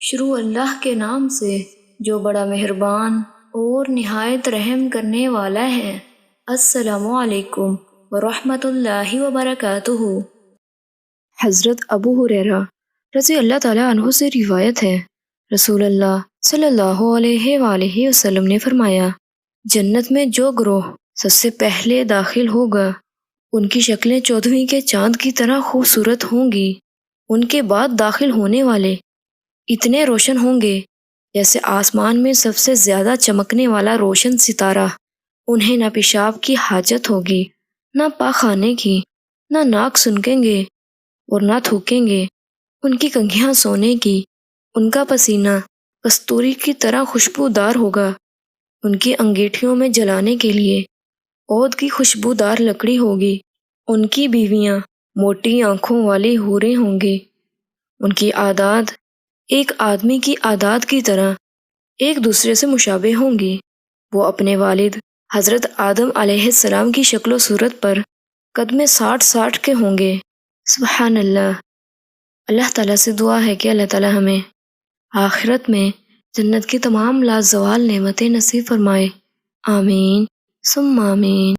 شروع اللہ کے نام سے جو بڑا مہربان اور نہایت رحم کرنے والا ہے۔ السلام علیکم ورحمۃ اللہ وبرکاتہ۔ حضرت ابو ہریرہ رضی اللہ تعالیٰ عنہ سے روایت ہے، رسول اللہ صلی اللہ علیہ وآلہ وسلم نے فرمایا، جنت میں جو گروہ سب سے پہلے داخل ہوگا ان کی شکلیں 14ویں کے چاند کی طرح خوبصورت ہوں گی۔ ان کے بعد داخل ہونے والے اتنے روشن ہوں گے جیسے آسمان میں سب سے زیادہ چمکنے والا روشن ستارہ۔ انہیں نہ پیشاب کی حاجت ہوگی، نہ پاخانے کی، نہ ناک سنکیں گے اور نہ تھوکیں گے۔ ان کی کنگھیاں سونے کی، ان کا پسینہ کستوری کی طرح خوشبودار ہوگا۔ ان کی انگیٹھیوں میں جلانے کے لیے عود کی خوشبودار لکڑی ہوگی۔ ان کی بیویاں موٹی آنکھوں والی حوریں ہوں گی۔ ان کی عادات ایک آدمی کی عادات کی طرح ایک دوسرے سے مشابہ ہوں گی۔ وہ اپنے والد حضرت آدم علیہ السلام کی شکل و صورت پر قد 60 کے ہوں گے۔ سبحان اللہ۔ اللہ تعالیٰ سے دعا ہے کہ اللہ تعالیٰ ہمیں آخرت میں جنت کی تمام لازوال نعمتیں نصیب فرمائے۔ آمین ثم آمین۔